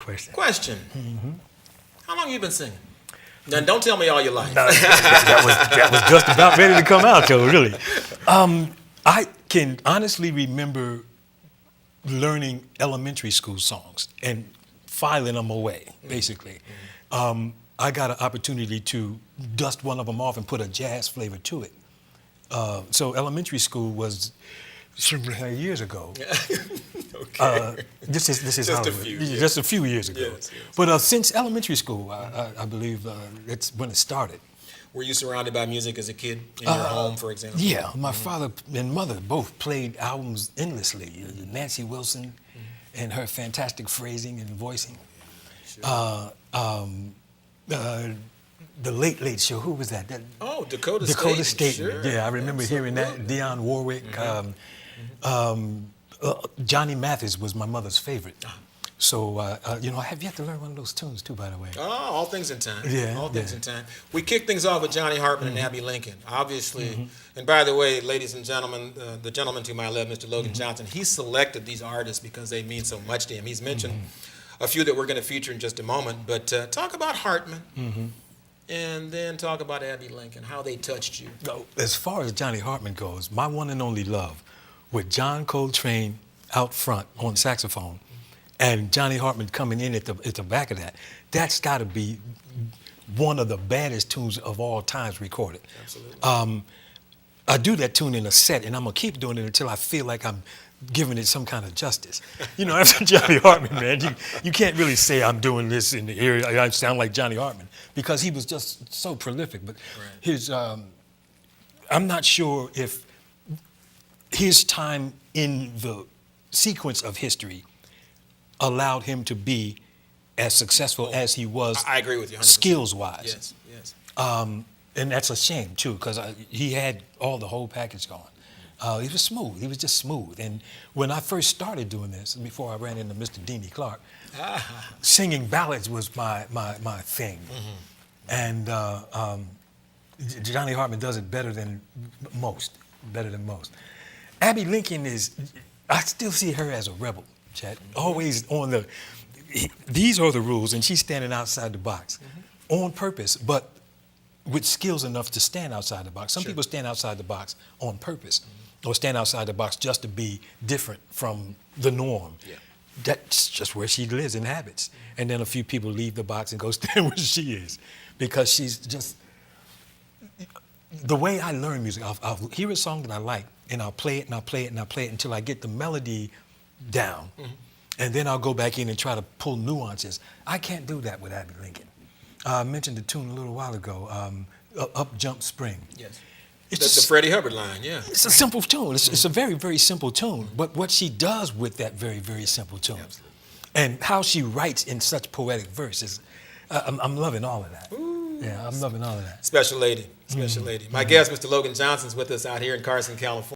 question. Question. How long you been singing? Now, don't tell me all your life. No, that was just about ready to come out, Joe, really. I can honestly remember learning elementary school songs and filing them away, basically. I got an opportunity to dust one of them off and put a jazz flavor to it. So elementary school was years ago. Okay. This is Just Hollywood. a few, yeah. Just a few years ago. Yes, yes. But since elementary school, I believe it's when it started. Were you surrounded by music as a kid in your home, for example? Yeah, my father and mother both played albums endlessly. Nancy Wilson and her fantastic phrasing and voicing. Sure. The Late Late Show, who was that? Oh, Dakota Statement. Sure. Yeah, I remember hearing that. Dionne Warwick. Johnny Mathis was my mother's favorite. So, I have yet to learn one of those tunes too, by the way. Oh, all things in time. Yeah, all things yeah. in time. We kicked things off with Johnny Hartman and Abby Lincoln, obviously. And by the way, ladies and gentlemen, the gentleman to my left, Mr. Logan Johnson, he selected these artists because they mean so much to him. He's mentioned a few that we're going to feature in just a moment. But talk about Hartman, and then talk about Abby Lincoln, how they touched you. As far as Johnny Hartman goes, my one and only love, with John Coltrane out front on saxophone, and Johnny Hartman coming in at the back of that, that's got to be one of the baddest tunes of all times recorded. Absolutely. I do that tune in a set, and I'm going to keep doing it until I feel like I'm giving it some kind of justice. After Johnny Hartman, man, you can't really say I'm doing this in the area. I sound like Johnny Hartman because he was just so prolific. But his, I'm not sure if his time in the sequence of history allowed him to be as successful as he was. I agree with you 100%. Skills-wise. Yes, yes. And that's a shame, too, because he had all the whole package going. He was smooth. He was just smooth. And when I first started doing this, before I ran into Mr. Deanie Clark, singing ballads was my thing. And Johnny Hartman does it better than most. Abby Lincoln I still see her as a rebel, Chad. Always on these are the rules, and she's standing outside the box on purpose, but with skills enough to stand outside the box. Some people stand outside the box on purpose, or stand outside the box just to be different from the norm. Yeah. That's just where she lives and habits. And then a few people leave the box and go stand where she is, because she's just, the way I learn music, I'll hear a song that I like, and I'll play it, and I'll play it, and I'll play it until I get the melody down. And then I'll go back in and try to pull nuances. I can't do that with Abby Lincoln. I mentioned the tune a little while ago, Up Jump Spring. Yes. It's The Freddie Hubbard line, yeah. It's a simple tune. It's a very, very simple tune. But what she does with that very, very simple tune, and how she writes in such poetic verses, I'm loving all of that. Ooh. Yeah, I'm loving all of that. Special lady, special lady. My guest, Mr. Logan Johnson, is with us out here in Carson, California.